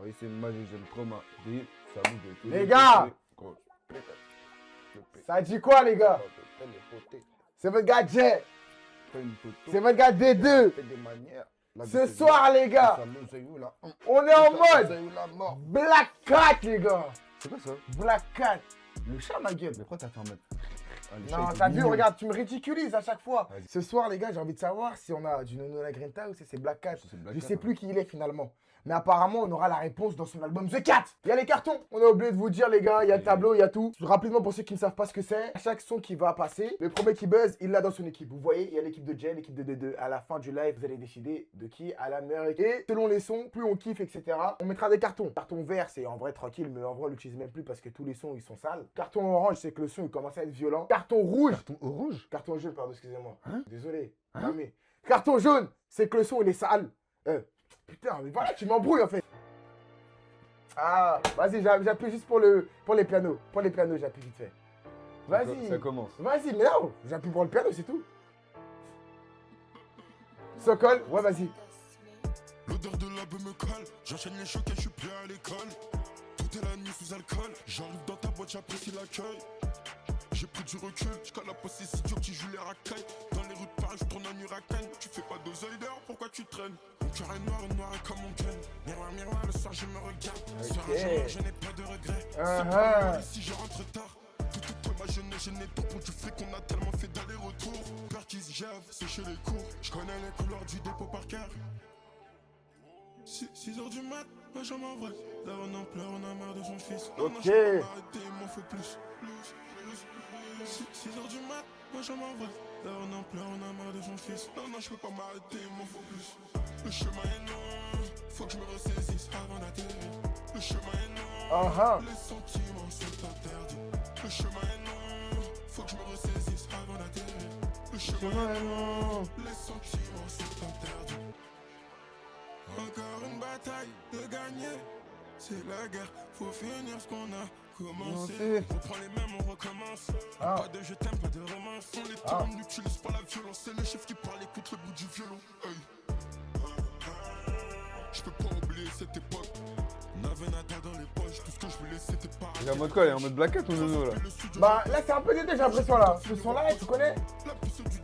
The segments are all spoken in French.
Oui, c'est magique, j'ai le trauma. Ça bouge de tous Les gars, côtés. ça dit quoi, les gars? C'est votre gars Jay. C'est votre gars D2. Ce soir, les gars, on est en mode Black Cat, les gars. C'est quoi ça? Black Cat. Le chat, ma gueule. Mais pourquoi t'as fait en mode... Non, t'as vu, regarde, tu me ridiculises à chaque fois. Ce soir, les gars, j'ai envie de savoir si on a du Nono La Grinta ou si c'est Black Cat. Je sais plus qui il est finalement. Mais apparemment, on aura la réponse dans son album The Cat. Il y a les cartons. On a oublié de vous dire, les gars, il y a le tableau, il y a tout. Rapidement, pour ceux qui ne savent pas ce que c'est, chaque son qui va passer, le premier qui buzz, il l'a dans son équipe. Vous voyez, il y a l'équipe de Jay, l'équipe de D2. À la fin du live, vous allez décider de qui a la meilleure équipe. Et selon les sons, plus on kiffe, etc., on mettra des cartons. Carton vert, c'est en vrai tranquille, mais en vrai, on l'utilise même plus parce que tous les sons, ils sont sales. Carton orange, c'est que le son, il commence à être violent. Carton rouge. Carton orange? Carton jaune, pardon, excusez-moi. Hein? Désolé. Hein? Non, mais... Carton jaune, c'est que le son, il est sale. Putain, mais voilà, tu m'embrouilles en fait. Ah, vas-y, j'appuie juste pour les pianos. Pour les pianos, j'appuie vite fait. Vas-y. Ça commence. Vas-y, mais non, j'appuie pour le piano, c'est tout. Sokol, ouais, vas-y. L'odeur de la me colle, j'enchaîne les chocs et je suis plus à l'école. Tout est la nuit sous alcool, j'arrive dans ta boîte, j'apprécie l'accueil. J'ai pris du recul, j'cale la possession, tu joues les racailles. Dans les rues de Paris, je tourne en hurricane. Tu fais pas d'oseille dehors, pourquoi tu traînes? Mon cœur est noir comme mon gun. Miroir, miroir, le soir je me regarde. Sur un jour, je n'ai pas de regrets. C'est pas mal si je rentre tard. Toute ma jeunesse, je n'ai pas pour du fric qu'on a tellement fait d'aller-retour. Peur qui se gève, c'est chez les cours. Je connais les couleurs du dépôt par cœur. 6h du mat, ma jambe en vrai. Là on en pleure, on a marre de son fils. Ok. Non, je peux pas m'arrêter, il m'en faut plus. 6h du mat, ma jambe en vrai. Là on en pleure, on a marre de son fils. Non, je peux pas m'arrêter, il m'en faut plus. Le chemin est long, faut que je me ressaisisse avant d'atterrir. Le chemin est long, les sentiments sont interdits. Le chemin est long, faut que je me ressaisisse avant d'atterrir. Le chemin est long, les sentiments sont interdits. Encore une bataille de gagner, c'est la guerre, faut finir ce qu'on a commencé. On prend les mêmes, on recommence. Pas de je t'aime, pas de romance. On les tourne, n'utilise pas la violence. C'est le chef qui parle, écoute le bout du violon. Hey. Je peux pas oublier cette époque. On avait Nata dans les poches, tout ce que je voulais c'était pas. Il est en mode quoi? Il est en mode Black Cat ou Nono là? Bah là c'est un peu des deux, j'ai l'impression là. Ce son là, tu connais?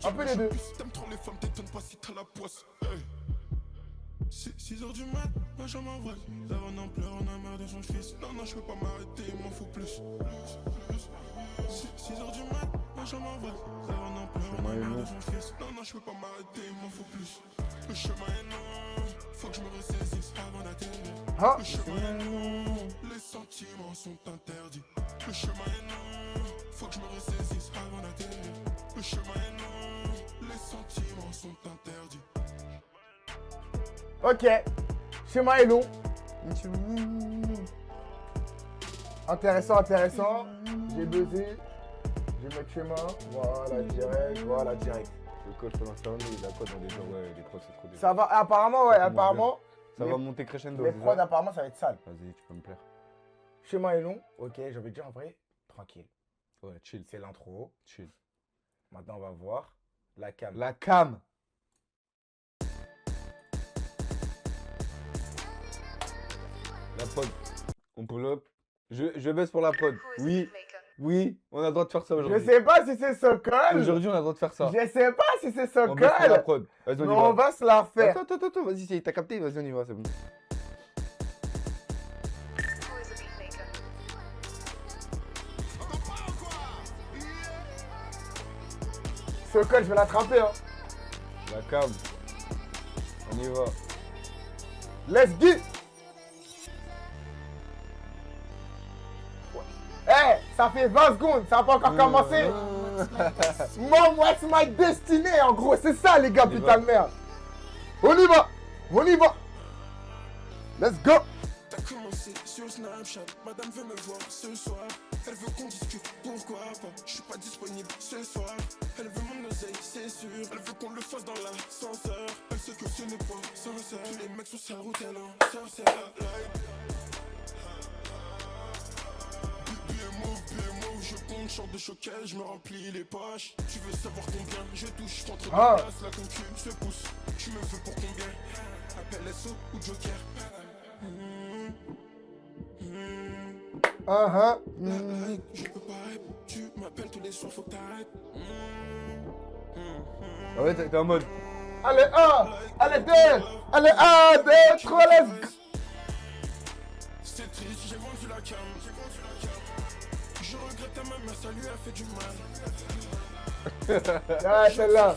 Un peu les deux. T'aimes trop les femmes, t'étonnes pas si t'as la poisse. Hey. 6h du mat, ma jambe en vrai. Là on en pleure, on a marre de son fils. Non, je peux pas m'arrêter, il m'en faut plus. 6h du mat, ma jambe en vrai. Là on en pleure, on a marre de son fils. Non, je peux pas m'arrêter, il m'en faut plus. Le chemin est long, faut que je me ressaisisse avant d'atterrir. Le chemin est long, les sentiments sont interdits. Le chemin est long, faut que je me ressaisisse avant d'atterrir. Le chemin est long, les sentiments sont interdits. Ok, schéma est long. Intéressant, intéressant. J'ai buzzé. Je vais mettre schéma. Voilà, direct. Le coach pendant ce temps-là, il a quoi dans les jours? Ouais, les prods, c'est trop dégueu. Ça va, apparemment, ouais, apparemment. Ça va monter crescendo. Les prods, apparemment, ça va être sale. Vas-y, tu peux me plaire. Schéma est long. Ok, je vais dire en vrai, tranquille. Ouais, chill. C'est l'intro. Chill. Maintenant, on va voir la cam. La cam. La prod. On pull up. Je baisse pour la prod. Oui. Oui, on a le droit de faire ça aujourd'hui. Je sais pas si c'est Sokol. Aujourd'hui, on a le droit de faire ça. Je sais pas si c'est Sokol. On baisse pour la prod. Vas-y, on y va. On va se la refaire. Attends, vas-y, t'as capté, vas-y, on y va, c'est bon. Sokol, je vais l'attraper, hein. La cam. On y va. Let's go. Eh, ça fait 20 secondes, ça n'a pas encore commencé. Mom, what's my destiny? En gros, c'est ça, les gars, putain de merde. On y va. Let's go. T'as commencé sur Snapchat, madame veut me voir ce soir. Elle veut qu'on discute, pourquoi pas? Je suis pas disponible ce soir. Elle veut mon oseille, c'est sûr. Elle veut qu'on le fasse dans l'ascenseur. Elle sait que ce n'est pas sincère. Tous les mecs sur sa route, elle en sorcière. BMO, je compte, short de choquet, je me remplis les poches. Tu veux savoir combien je touche contre des places, la concu se pousse. Tu me veux pour combien? Appelle SO ou Joker. Je peux pas rap, tu m'appelles tous les soirs, faut que t'arrêtes. Ah ouais, t'es en mode. Allez, 1, allez, 2, allez, 1, 2, 3, let's go. C'est triste, j'ai vendu la cam. Je regrette à ma mère, ça lui a fait du mal. Ah, celle-là.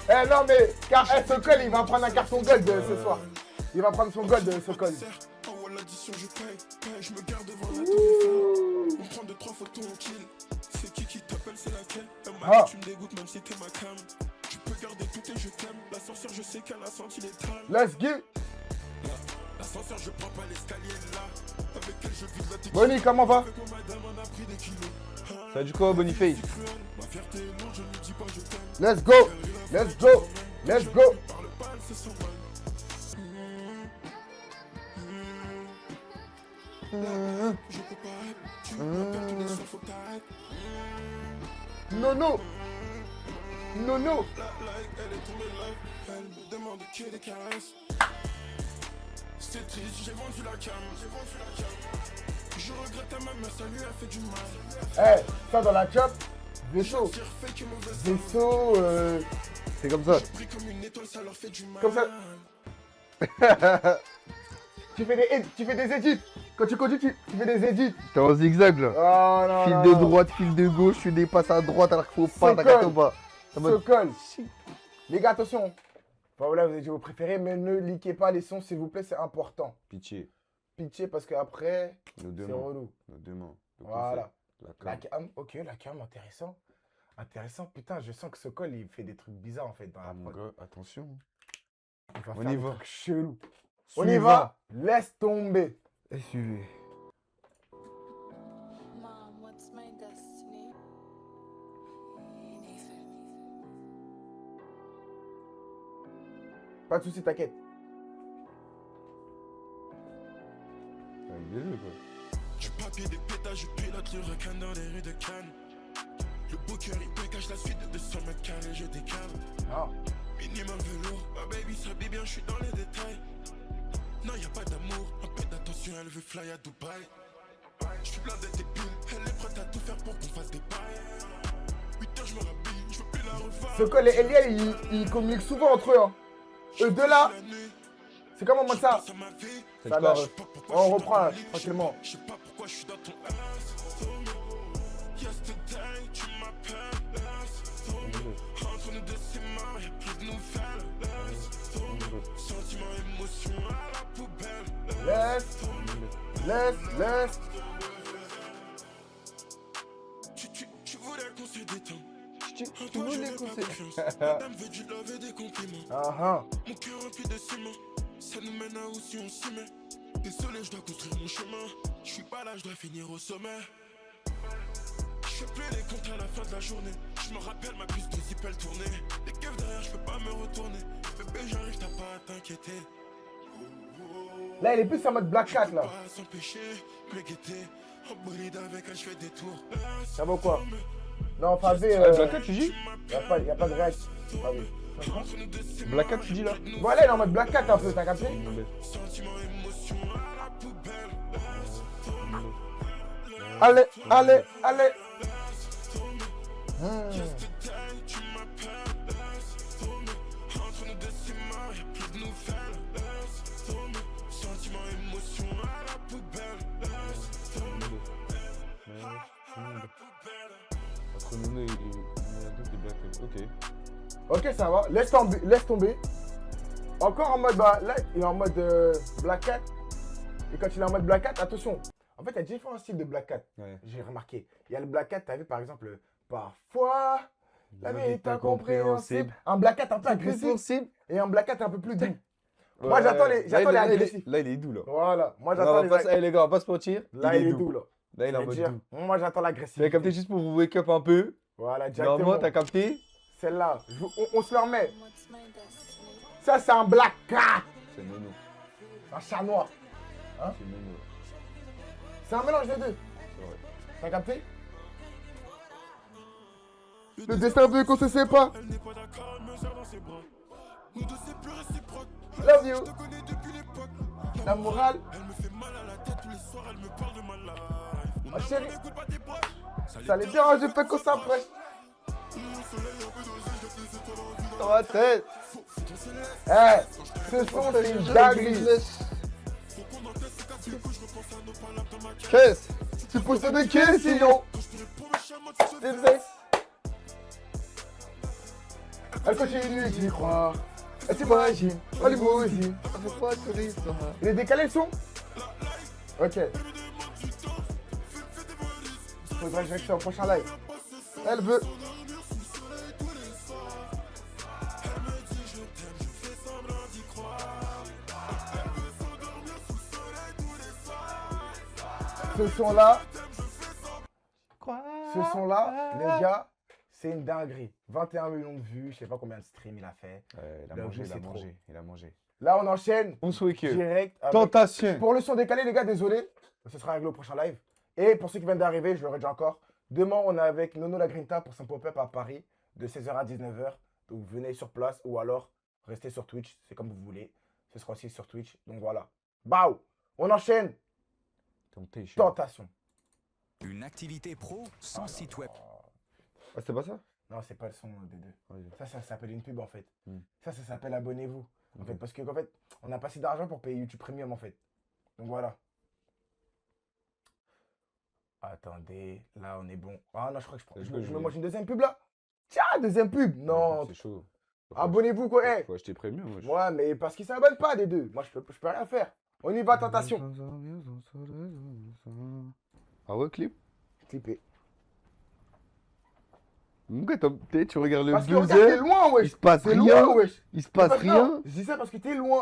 Eh non, mais, car Sokol, il va prendre un carton gold ce soir. Il va prendre son gold, Sokol. En haut l'addition, je paye. Je me garde devant la tour. On prend 2-3 photos, on kill. C'est qui t'appelle, c'est laquelle? Elle m'a dit, tu me dégoûtes, même si t'es ma cam. Tu peux garder tout et je t'aime. La sorcière, je sais qu'elle a senti les trames. Let's go. L'ascenseur, je prends pas l'escalier là. Avec elle, je vide la technique. Bonnie, comment va? Avec ma madame, on a pris des kilos. Ça a du quoi, Boniface? Ma fierté est lourde, je lui dis pas je t'aime. Let's go. Let's go. Let's go. Parle pas, elle se sent mal. Je peux pas rap, tu m'appelles tous les soirs, faut que t'arrêtes. Nono. Nono. La like, elle est tombée live. Elle me demande que des caresses. C'est triste, j'ai vendu la cam. Je regrette à ma mère, ça lui a fait du mal. Eh, ça dans la chop. Vaisseau. Tire fake et mauvais Vaisseau, c'est comme ça. pris comme une étoile, ça leur fait du mal. Comme ça. Tu fais des edits. Quand tu conduis, tu fais des edits. T'es en zigzag là. Oh non, Fil non, de non. droite, fil de gauche, tu dépasses à droite alors qu'il faut pas, Sokol. t'as qu'à pas. En mode- Sokol. Les gars, attention. Enfin, voilà, vous avez dit vos préférés, mais ne liquez pas les sons, s'il vous plaît, c'est important. Pitié. Pitié, parce qu'après, Nos deux c'est mains. relou. Nos deux mains. Le Voilà. conseil, La La cam. cam, ok, la cam, intéressant. Intéressant, putain, je sens que Sokol, il fait des trucs bizarres, en fait, dans Ah la mon prod. gars, attention. Il va on faire y des va. trucs chelous. On y va. Laisse tomber. Et suivez. Mom, what's my destiny? Nathan. Pas de soucis, t'inquiète. Il est vieux, quoi. Du papier, des pétages, je pilote le requin dans les rues de Cannes. Le booker, il me cache la suite de 200 mètres carrés, je décale. Ah. Minimum velours, ma baby s'habille bien, je suis dans les détails. Non, y a pas d'amour, un peu d'attention, elle veut fly à Dubaï. Je suis blindé des piles, elle est prête à tout faire pour qu'on fasse des bails. 8 heures, je me rhabille, je veux plus la revoir. Sokol et Eliel, ils communiquent souvent entre eux. Hein. Eux deux là, c'est comme en mode ça. Ça m'a vie, C'est Ça le corps, lâche. ouais. On reprend là, tranquillement. je sais pas pourquoi je suis dans ton ass. Yesterday, tu m'appelles. Entre nous deux, c'est mort, y'a plus de nouvelles. Sentiment, émotion à la poubelle. Laisse. Tu voulais qu'on se détende. Tu En toi, voulais je n'ai qu'on pas se- confiance. Madame veut du love et des compliments. Ah ah. Mon cœur rempli de ciment. Ça nous mène à où si on s'y met. Désolé, je dois construire mon chemin. Je suis pas là, je dois finir au sommet. Je fais plus les comptes à la fin de la journée. Je me rappelle ma puce de zippel tournée. Les keufs derrière, je peux pas me retourner. Bébé, j'arrive, t'as pas à t'inquiéter. Là, il est plus en mode Black Cat là. Pas s'empêcher, me guetter. En bolide avec elle, je fais des tours. Ça vaut quoi? Non, Favé, Ah, Black Cat, tu dis? y a pas de règle. Favé. Black Cat, tu dis là? Voilà, il est en mode Black Cat un peu, t'as capté? Sentiment, émotion à la poubelle. Allez. Tu m'appelles. Entre nous deux, c'est mort, y'a plus de nouvelles. Sentiment, émotion à la poubelle. Entre nous et Black Cat. Ok. Ok, ça va. Laisse tomber. Encore en mode, bah, là, il est en mode Black Cat. Et quand il est en mode Black Cat, attention. En fait, il y a différents styles de Black Cat. Ouais. J'ai remarqué. Il y a le Black Cat, t'as vu par exemple, parfois, la vie est incompréhensible. incompréhensible. Un Black Cat un peu agressif Défensif. et un Black Cat un peu plus doux. Moi, j'attends les agressifs. Là, il est doux, là. Voilà. Moi, Non, j'attends les agressifs. Eh, les gars, on va pas se mentir. Là, il est doux, là. Là, il est en mode C'est-à-dire, doux. moi, j'attends l'agressif. Tu as capté juste pour vous wake up un peu. Voilà, directement. Normalement, t'as capté. Celle-là, on se le remet. What's my destiny? Ça, c'est un Black Cat. C'est Nono. Un chat noir. C'est Nono. C'est un mélange des deux. C'est vrai. T'as capté? Le destin veut qu'on se sépare. Elle n'est pas d'accord, elle me serre dans ses bras. Nous deux, c'est plus réciproque. Love you. Je te connais depuis l'époque. La morale. Elle me fait mal à la tête tous les Oh chérie, ça allait bien, je fais que ça après. Dans ma tête. Eh, ce son c'est une dinguerie. Qu'est-ce? Tu possèdes des questions. Elle continue d'y croire. Elle s'imagine, on lui aussi. Il est décalé le son? Ok. Faudrait que je reste sur le prochain live. Elle veut. Ce son-là, les gars, c'est une dinguerie. 21 millions de vues, je sais pas combien de streams il a fait. Il a Le mangé, jeu, il a c'est mangé, il a mangé. Là, on enchaîne On souhaite que. direct. Avec... Tentation. Pour le son décalé, les gars, désolé. Ce sera réglé au prochain live. Et pour ceux qui viennent d'arriver, je le redis encore. Demain, on est avec Nono La Grinta pour son pop-up à Paris de 16h à 19h. Donc, venez sur place ou alors restez sur Twitch. C'est comme vous voulez. Ce sera aussi sur Twitch. Donc, voilà. Bao. On enchaîne. Tentation. Une activité pro sans site web. Ah, c'était pas ça? Non, c'est pas le son des deux. Oui. Ça s'appelle une pub en fait. Hmm. Ça s'appelle abonnez-vous. En fait, parce que en fait, on n'a pas assez d'argent pour payer YouTube Premium en fait. Donc voilà. Attendez, là on est bon. Ah non, je crois que je prends. Je me mange une deuxième pub là. Tiens, deuxième pub. Non. C'est chaud. Abonnez-vous quoi. Hey. Faut acheter premium. Ouais, mais parce qu'ils s'abonnent pas des deux. Moi, je peux rien faire. On y va, tentation. Ah ouais, clip? Clipé. Tu regardes le Parce que regarde, t'es buzzer, loin, il wesh. se passe T'es rien, loin, wesh. il se passe rien, Je dis ça parce que t'es loin.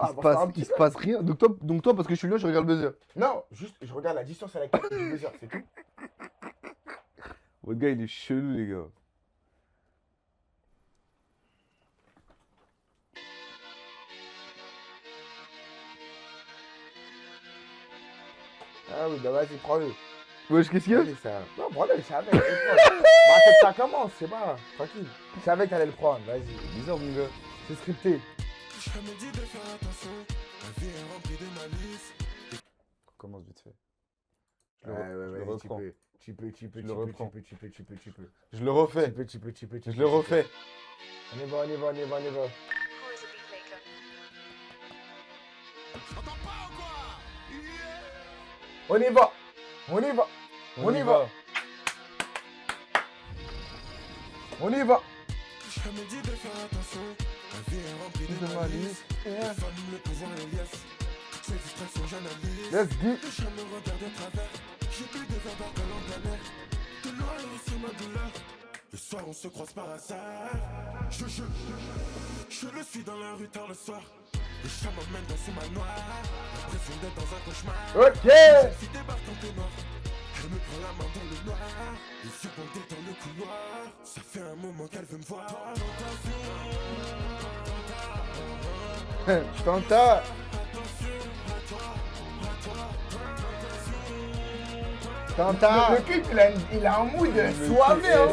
il se passe rien. Donc toi, parce que je suis là, je regarde le buzzer. Non, juste, je regarde la distance à laquelle tu buzzer, c'est tout. Votre gars, il est chelou, les gars. Ah oui, bah vas-y, prends-le. Wesh, qu'est-ce qu'il y a? Vas-y, ça. Non, prends-le, je savais. Bah, peut-être ça commence, c'est pas. Tranquille. Je savais que t'allais le prendre, vas-y. Bizarre, mon gars. C'est scripté. Je me dis de faire attention, ma vie est remplie de malice. On commence vite fait. Je Ouais, le reprends. Tu peux. Je le reprends. Je le Tu refais. peux. Je le refais. On y va. Who is a beat maker? On y va. On y va. On y va. On y va. Je me dis de faire attention, ma vie est remplie de malice. Les femmes, le pouvoir, les liesses. Toutes ces distractions, j'analyse. Let's go. Je me regarde de travers. J'ai plus de verre d'alcool en plein air. De l'oreille sur ma douleur. Le soir, on se croise par hasard. Je le suis dans la rue tard le soir. Le chat m'emmène dans son manoir. L'impression d'être dans un cauchemar. Ok. Cette fille débarque en ténor. Elle me prend la main dans le noir. Les yeux bandés dans le couloir. Ça fait un moment qu'elle veut me voir. Tanta. Tanta. Le clip, il a un mood soivé, hein.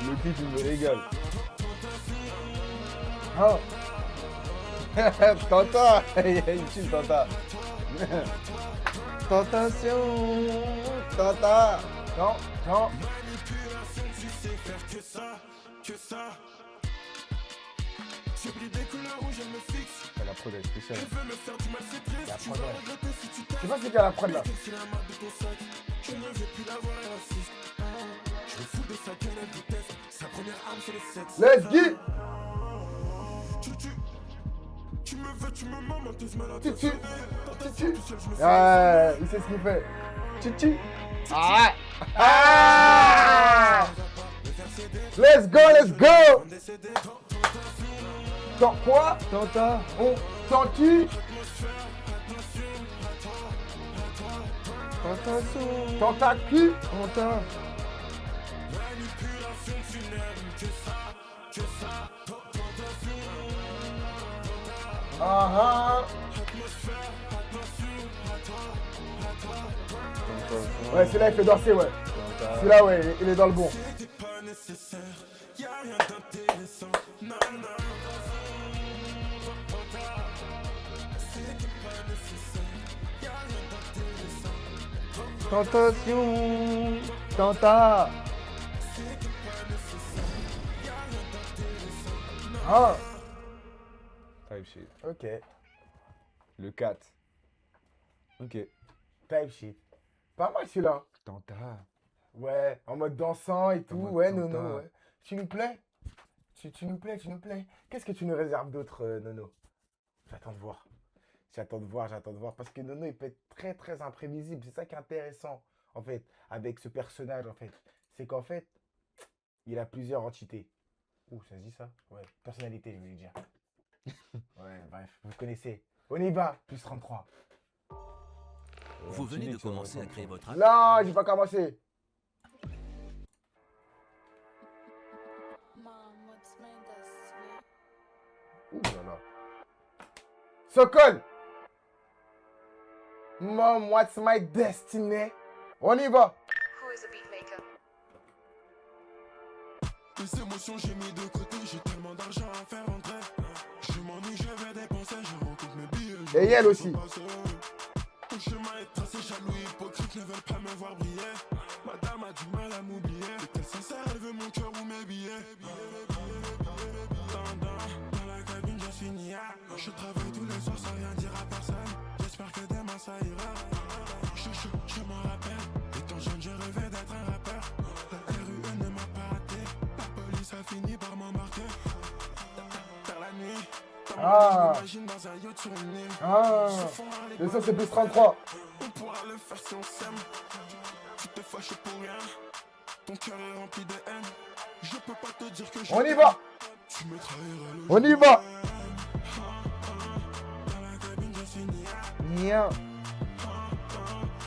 Le clip, il me régale. Oh. Tanta. Il chill, Tanta. Tentation. Tanta. Non. Manipulation, tu sais faire que ça. J'ai pris des couleurs rouges, elle me fixe. La prod est spéciale. Elle veut me faire du mal, c'est triste. La Tu prod, vas ouais. regretter si tu Je sais t'aimes. pas ce qu'il y a à la prod là. C'est la marque de ton sac. Je ne veux plus la voir, elle insiste. Je me fous de sa gueule, elle déteste. Sa première arme, c'est le sexe. Let's go. Tu me veux, tu me mens, menteuse malade. Tutu. Tutu. Je me suis Ouais, il sait ce qu'il fait. Tutu. Ah. Let's go. Dans quoi? Tanta. On t'en-tu? Tentation. Tentacule? Tanta. Ah ah. Ouais, celui-là il fait danser, ouais. Celui-là, ouais, il est dans le bon. C'était pas nécessaire, y'a rien d'intéressant. Non, non. C'était pas nécessaire, y'a rien d'intéressant. Tentation. Tenta. Ah, Type shit. ok. Le 4. Ok. Type shit. Pas mal celui-là. Tenta. Ouais, en mode dansant et tout. mode Ouais, tenta. Nono, ouais. Tu nous plais? Tu nous plais, tu nous plais. Qu'est-ce que tu nous réserves d'autre, Nono? J'attends de voir. J'attends de voir. Parce que Nono, il peut être très, très imprévisible. C'est ça qui est intéressant, en fait, avec ce personnage, en fait. C'est qu'en fait, il a plusieurs entités. Ouh, ça se dit ça? Ouais, personnalité, je voulais dire. Ouais, bref, vous connaissez. On y va, plus 33. Vous venez de commencer à créer votre app. Non, j'ai pas commencé. Mom, what's my destiny? Ouh là là. Sokol. Mom, what's my destiny? On y va. Who is a beatmaker? Les émotions j'ai mis de côté, j'ai tellement d'argent à faire rentrer. Je m'ennuie, je vais dépenser, je rencontre mes billets. Et elle aussi. Mon chemin est tracé, jaloux, hypocrite, ne veulent pas me voir briller. Madame a du mal à m'oublier. Est-elle sincère, elle veut mon cœur ou mes billets. Dans la cabine, je suis nia. Je travaille tous les soirs sans rien dire à personne. J'espère que demain ça ira. Je m'en rappelle. Étant jeune, je rêvais d'être un rappeur. La RUE ne m'a pas raté. La police a fini par m'embarquer. Dans la nuit. Ah. J'imagine dans un yacht sur une île. Ah. Le son, c'est plus 33. On pourra le faire si on s'aime. Tu te fâches pour rien. Ton cœur est rempli de haine. Je peux pas te dire que je On y va. Tu me trahiras le On y va. Dans la cabine, je suis nia. Nia.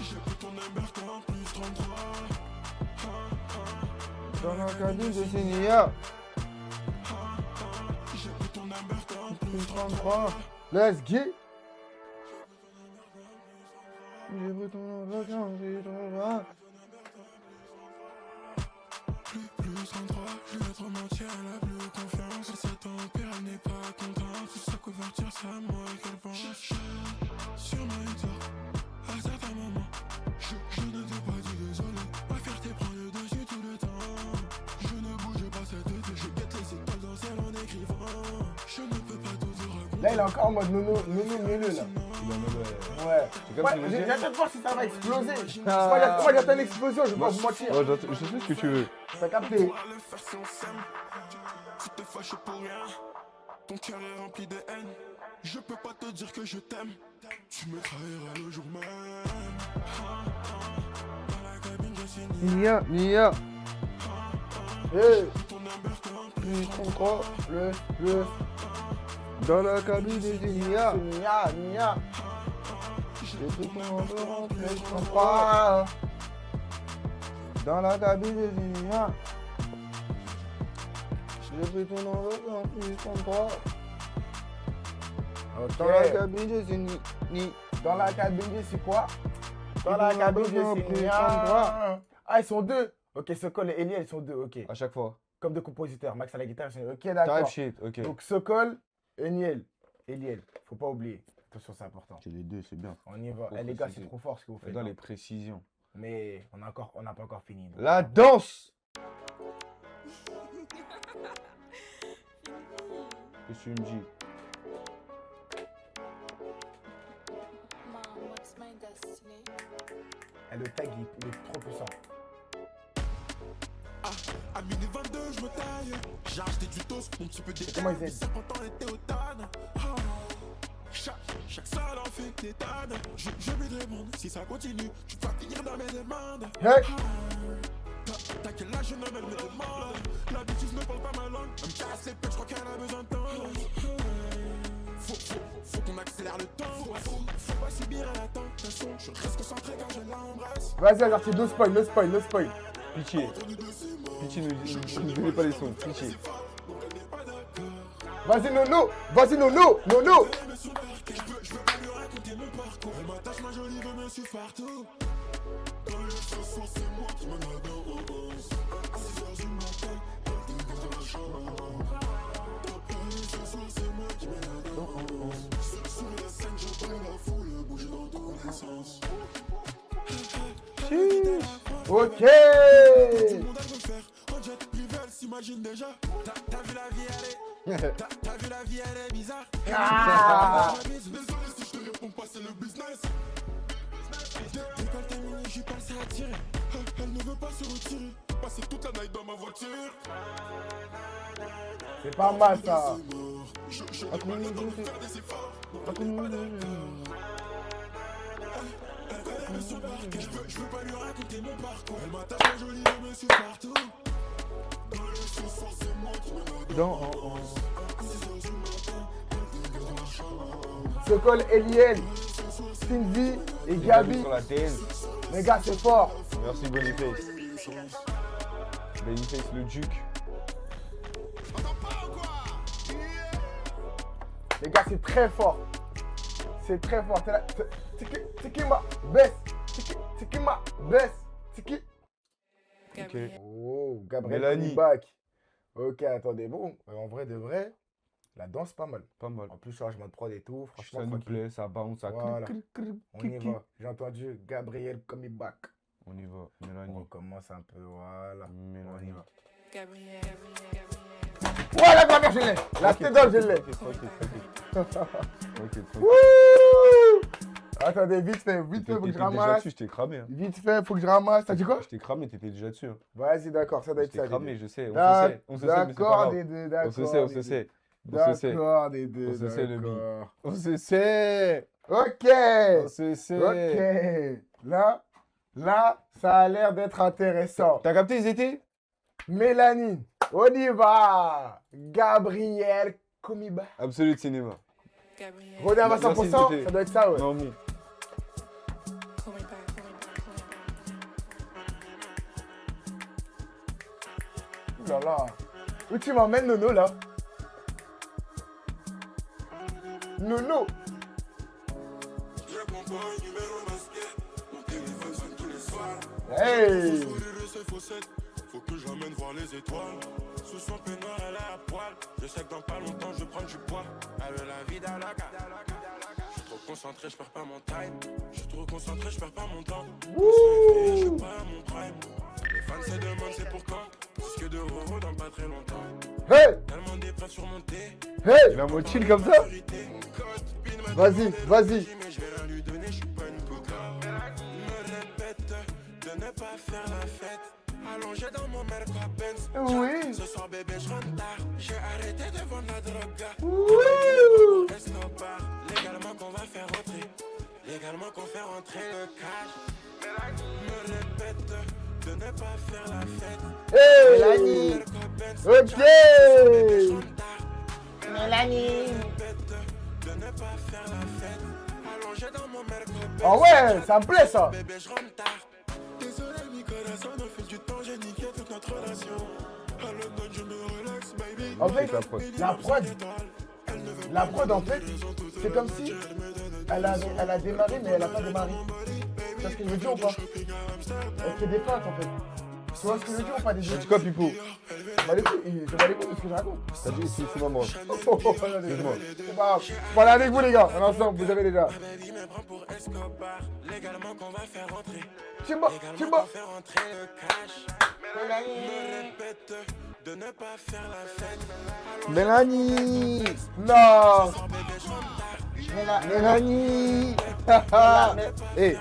J'ai pris ton number en plus 33. Dans la cabine, je suis Nia. J'ai pris ton number en plus Plus 33. Let's get. J'ai pris ton vacances, j'ai ton bras. plus 33. Je vais trop mentir, elle a plus confiance. Elle s'attend au pire, elle n'est pas contente. Sous sa couverture, c'est à moi qu'elle pense. Sur ma histoire, à certains moments, je ne t'ai pas dit désolé. Ma fierté prend le dessus tout le temps. Je ne bouge pas cette tête, je guette les étoiles dans le ciel en écrivant. Je ne peux pas tout te raconter. Là, il est encore en mode Nono mielleux, là. Il est en mode, Ouais. C'est comme Ouais, si vous disiez- j'attends de voir si ça va exploser. Moi, j'attends une explosion, je vais pas vous mentir. Oh, je sais ce que tu veux. T'as capté? Pourra le faire si on s'aime. Tu te fâches pour rien. Ton cœur est rempli de haine. Je peux pas te dire que je t'aime. Tu me trahiras le jour même. Dans la cabine, je suis nia. Nia. Hey. Ton number en Plus 33. Le. Dans la cabine, je suis Nia. Nia. J'ai pris ton number en plus 33. Dans la cabine, je suis Nia. J'ai pris ton number en plus 33. Dans la cabine, je suis Ni. Dans la cabine, je suis quoi? Dans la cabine, je suis Nia. Ah, ils sont deux. Ok, Sokol et Eliel, ils sont deux. Ok. À chaque fois. Comme deux compositeurs. Max à la guitare. Ok, Type d'accord. shit, ok. Donc Sokol et Niel. Eliel. Faut pas oublier. Attention, c'est important. C'est les deux, c'est bien. On y va. Faut Eh, les gars, préciser. c'est trop fort ce que vous faites. Dans hein. les précisions. Mais on n'a pas encore fini. donc. La danse. Qu'est-ce que tu me dis? Mom, what's my destiny? Et le tag, il est trop puissant. À minuit 22, je me taille. J'ai acheté du toast, mon petit peu d'état. comment ils aident? 50 ans était au TAN. Chaque salle en fait des tannes. Je vais te répondre, si ça continue, tu vas finir dans mes demandes. Hey! T'as quel âge, jeune homme, elle me demande. La bêtise ne parle pas ma langue. Elle me casse les pieds, je crois qu'elle a besoin de temps. Faut qu'on accélère le temps. Faut pas subir à la tentation. Je reste concentré quand je l'embrasse. Vas-y, Azarty, no spoil, no spoil, no spoil. Pitié. Pitié, ne donnez pas les sons. Pitié. Vas-y, Nono! Vas-y, Nono! Nono! Je veux pas lui raconter mon parcours. Elle m'attache, ma jolie veut me suivre partout. Quand le ce soir, c'est moi qui m'en a dans au 11. À 6h du matin, elle dit dans la chambre. Ce soir, c'est moi qui m'en a dans au 11. Seul sur la scène, j'entends la foule bouger dans tous les sens. Ok. Tout le monde elle veut faire en jet privé, elle s'imagine déjà. T'as vu la vie, elle est. T'as vu la vie, elle est bizarre. Ah. Désolé si je te réponds pas, c'est le business. Décolle terminé, j'y passe à tirer. Elle ne veut pas se retirer. Passer toute la night dans ma voiture. C'est pas mal ça. Je demande à de faire des efforts. Je veux pas lui raconter mon parcours. Elle m'attache la jolie, je me suis partout. Dans le sous-sol, c'est moi qui me Dans Sokol, Eliel, Sylvie et Gabi. sur la TN. Les gars, c'est fort. Merci Boniface. Boniface le duc. Les gars, c'est très fort. C'est très fort. C'est qui ma baisse? C'est qui ma baisse? C'est qui? Ok. Oh, Gabriel Mélanie. back. Ok, attendez, bon, en vrai de vrai, la danse pas mal. Pas mal. En plus, changement de prod et tout, franchement, Ça nous tranquille. plaît, ça bounce, ça Voilà. clic. On y va. J'ai entendu Gabriel coming back. On y va. On Mélanie. commence un peu, voilà. On y Mélanie. va. Gabriel. Voilà, ma mère, je l'ai. La tête d'homme, je l'ai. Ok. Wouh! Attendez, vite fait, faut que je T'étais déjà ramasse. dessus, je t'ai cramé. Hein. Vite fait, faut que je ramasse. T'as dit quoi? Je t'ai cramé, t'étais déjà dessus. Hein. Vas-y, d'accord, ça doit Je être t'ai ça. cramé, je sais. On se D'ac- sait. On se sait, mais c'est pas D'accord, grave. les deux, d'accord. On se sait, on les se deux. sait. On se sait. D'accord, les deux. On se sait, le bi. d'accord. On se sait. Ok. On se sait. Ok. Là, ça a l'air d'être intéressant. T'as capté, ils étaient? Mélanie, on y va. Gabriel Comiba. Absolu de cinéma. Gabriel. Redis à Merci, 100%, c'était- ça doit être ça, ouais. Non, bon. Call me back. Ouh là là. Où tu m'emmènes, Nono, là? Nono. Je réponds pas un numéro masqué. Mon téléphone sonne tous les soirs. Hey. Sourire et ses faussettes. Faut que je l'emmène voir les étoiles. Sous son peignoir, elle est à poil. Je sais que dans pas longtemps, je vais prendre du poids. Elle veut la vie d'Alaka. Je suis trop concentré, je perds pas mon time. Je suis trop concentré, je perds pas mon temps. Je suis pas à mon prime. Les fans se demandent c'est pour quand. Disque de Roro dans pas très longtemps. Hey. Tellement des preuves sur mon thé. Hey. Il a mot chill comme ça? Vas-y, vas-y. Mais je vais rien lui donner, je suis pas une coca. Me répète de ne pas faire la fête. Allongé dans mon Mercedes. Oui. Ce soir bébé je rentre tard. J'ai arrêté de vendre la drogue. Wouh. Escobar, légalement qu'on va faire rentrer. Légalement qu'on fait rentrer le cash. Me répète de ne pas faire la fête. Hey. Mélanie. Ok. Mélanie. De ne pas faire la fête. Allongé dans mon Mercedes. Ah ouais, ça me plaît, ça. Bébé je rentre tard. Désolé Nicolas, on a fait du temps, j'ai niqué toute notre relation. À l'automne je me relaxe baby. En fait, la prod. la prod, en fait, c'est comme si elle a démarré, mais elle a pas démarré. Tu vois ce que je veux dire ou pas? Elle fait des pattes, en fait. Tu vois ce que je veux dire ou pas, déjà? Tu quoi, Pipo? Je m'en les couilles de ce que je raconte. T'as dit, c'est moi, moi. Excuse-moi. C'est pas grave. Je parle avec vous, les gars. On est ensemble, vous avez déjà. Baby me prend pour Escobar. Légalement qu'on va faire rentrer. Timba, Légalement Timba. qu'on fait rentrer le cash. Me répète de ne pas faire la fête. Mélanie. Non. Soir bébé je rentre tard. Mélanie. Eh.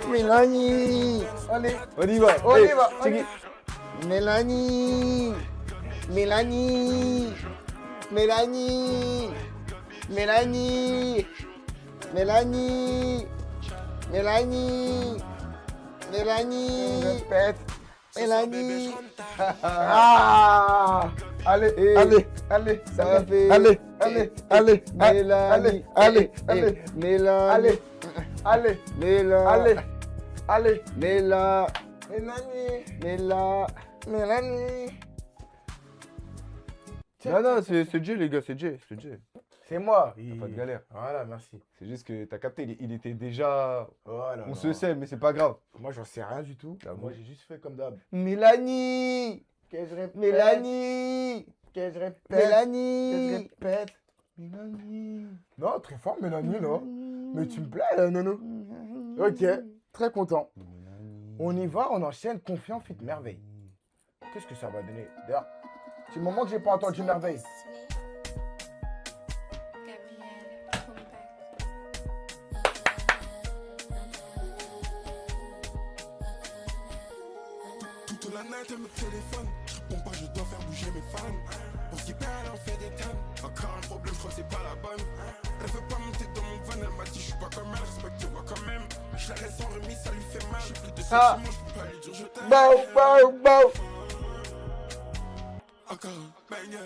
Mélanie. Allez. On y va. On y va. check it. Mélanie. Mélanie. Mélanie. Mélanie. Mélanie. Mélanie. Mélanie. Répète. Mélanie. Ah. Allez, Eh. allez, allez. Ça fait. Allez, allez, allez, Mélanie. allez, allez, Mélanie. allez, Mélanie. allez, allez. Mélanie. Mélanie. Mélanie. Mélanie. Non, non, c'est Jay, les gars, c'est Jay. C'est moi. Pas de galère. Voilà, merci. C'est juste que t'as capté, il était déjà. Voilà. On se sait, mais c'est pas grave. Moi, j'en sais rien du tout. Ah bon? Moi, j'ai juste fait comme d'hab. Mélanie. Que je répète. Mélanie. Que je répète. Mélanie. Que je répète. Mélanie. Non, très fort, Mélanie, non. Mais tu me plais, Nono. Ok, très content. On y va, on enchaîne, confiant, fit merveille. Qu'est-ce que ça va donner? D'ailleurs, c'est le moment que j'ai pas entendu merveille. Gabriel, call me back. Toute la night elle me téléphone, je réponds pas, je dois faire bouger mes fans. Pour ce qui perd, elle en fait des tonnes. Encore un problème, je crois que c'est pas la bonne. Elle veut pas monter dans mon van, elle m'a dit je suis pas comme elle, respecte-moi quand même. Je la laisse en remise, ça lui fait mal. J'ai plus de sentiments, je peux pas lui dire je t'aime. Bow. Encore un banger.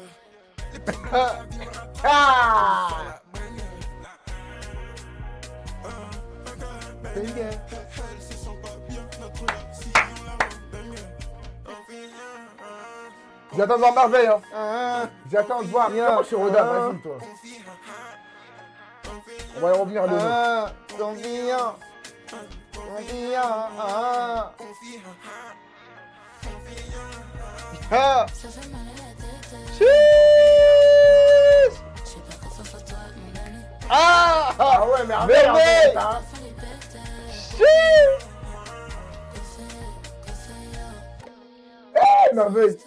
Les problèmes de la vie me rattrapent. Ah! Elle se sent pas bien, notre relation la rend dingue. J'attends de voir merveille, hein. J'attends de voir. Comment je suis Roda, vas-y, toi. On va y revenir à l'autre. Confiant. Ah. Ça fait mal à la tête. Chiche. Je sais pas quoi faire pour toi, mon ami. Ah. Ah ouais, merveille, en Merveille. fait, hein. Fallait péter. Chiche. Hey, merveille.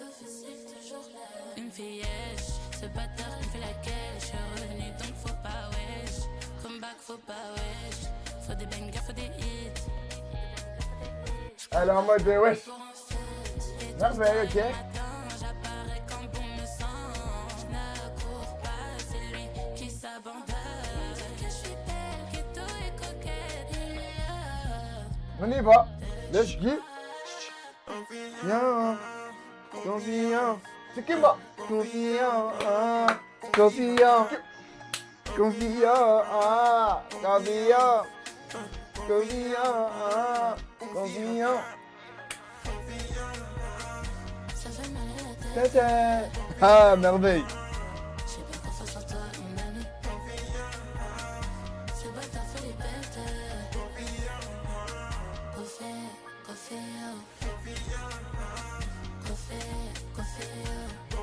Une fillèche, ce bâtard qui me fait la caisse. Je suis revenu donc faut pas wesh. Comeback faut pas wesh. Faut des bangers, faut des hits. Elle est en mode wesh. Merveille, ok. Attends, j'apparais quand bon me sent. Je ne cours pas, c'est lui qui s'abandonne. Que je suis belle, ghetto et coquette. On y va. Let's go. Confiant. Confiant. C'est qui va? Confiant. Confiant. Confiant. Confiant. Confiant. Confiant. Ça fait mal à la tête. Tata. Ah, merveille. Je sais pas quoi faire sans toi, mon ami. Ce bâtard fait les bêtes.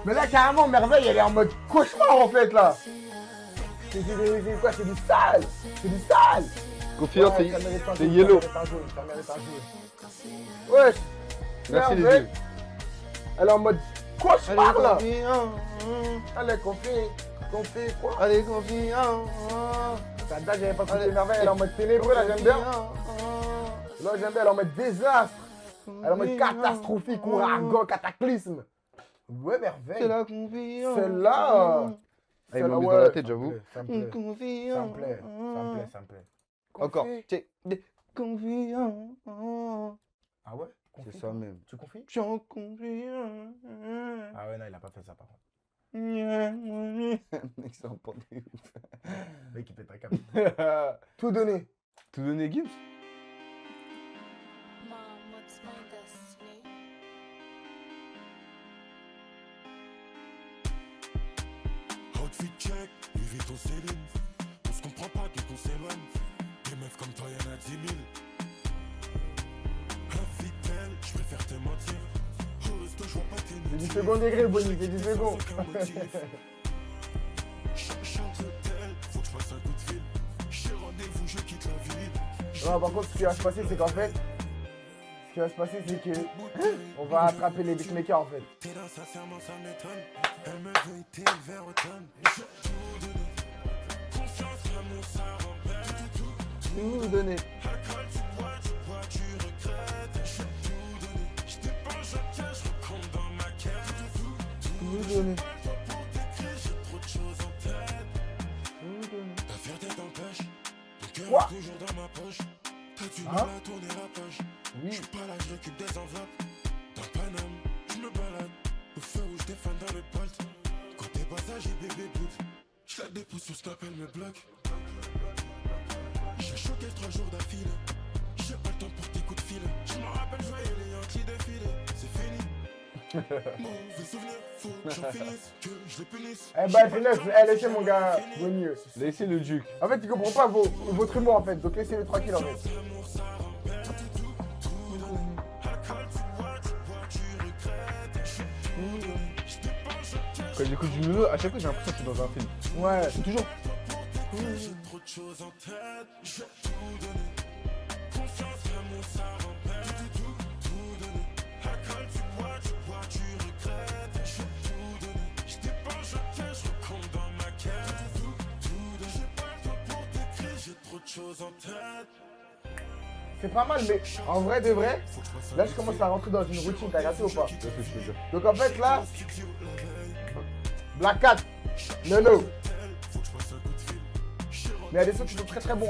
Mais là, carrément, merveille, elle est en mode cauchemar, en fait, là. C'est quoi? C'est du sale. C'est du sale. Confiant, Ouais, ça mérite un c'est jaune, yellow. Ça mérite un jaune. Wesh. Merci les merveille. yeux. Elle est en mode cauchemar, là. Confiant. Elle est confiée, quoi? Allez, confiant. Ça date, j'avais pas écouté merveille, elle est en mode ténébreux, là, j'aime bien. Là, j'aime bien, elle est en mode désastre. Elle est en mode catastrophique, ouragan, cataclysme. Ouais, merveille. C'est la confiance. Celle-là. Ah, il m'a mis dans la tête, j'avoue. Ça me plaît. Confiant. Ça me plaît. Ça me plaît. Encore. Confie. Check. Confiant. Ah ouais? C'est Confie, ça toi? même. Tu confies? J'en confiant. Ah ouais, non, il a pas fait ça par contre. Mec, c'est un pendu. Le mec, il pète un câble. Tout donné. Tout donné, Gibbs? Mom, what's my destiny? Outfit check, Louis Vuitton Céline. On se comprend pas dès qu'on s'éloigne. Des meufs comme toi, y'en a 10 000. Infidèle, je préfère te mentir. Au resto, je vois pas tes C'est du second degré, Bonnie, c'est du second. Chante tel, faut que je passe un coup de fil. J'ai rendez-vous, je quitte la ville. Non, par contre, ce qui va se passer, c'est qu'en fait, on va attraper les beatmakers en fait. T'es là, sincèrement, ça m'étonne. Elle me veut été le vers automne. J'ai tout donné. Confiance, l'amour, ça rend bête. Tout donné. Alcool, tu bois, tu regrettes. J'ai tout donné. Je dépense, je cache, je compte dans ma caisse. Tout donné. Pour t'écrire, j'ai trop de choses en tête. Tout donné. Ta fierté t'empêche. Ton cœur Quoi? est toujours dans ma poche. T'as du Hein? mal à tourner la page. Oui. J'suis pas là, je récupère des enveloppes. Dans Paname, je me balade. Au feu rouge, des fans dans le polt. Quand t'es passager, bébé boot. Je la dépose sur Snap, elle me bloque. J'ai choqué 3 jours d'affilée. J'ai pas le temps pour tes coups de fil. Je m'en rappelle, je voyais les Yankees défiler. C'est fini. Mauvais souvenir, faut que j'en finisse. Que je les punisse. Eh bah, finesse, laissez mon gars Bonnie. Laissez le duc. En fait, il comprend pas votre humour en fait, donc laissez-le tranquille en fait. L'amour, ça rend bête. Tout donné. Alcool, tu bois, tu regrettes. J'ai tout donné. Je dépense, je cache. Quand j'écoute du nouveau, à chaque fois j'ai l'impression que je suis dans un film. Ouais. C'est toujours. J'ai trop de choses en tête, j'ai tout donné. Confiance, l'amour, ça rend bête. chose en tête. C'est pas mal, mais en vrai de vrai, là je commence à rentrer dans une routine, t'as capté ou pas? C'est ce que je veux dire. Donc en fait là, Black Cat, Nono. Mais il y a des sons qui sont très très bons.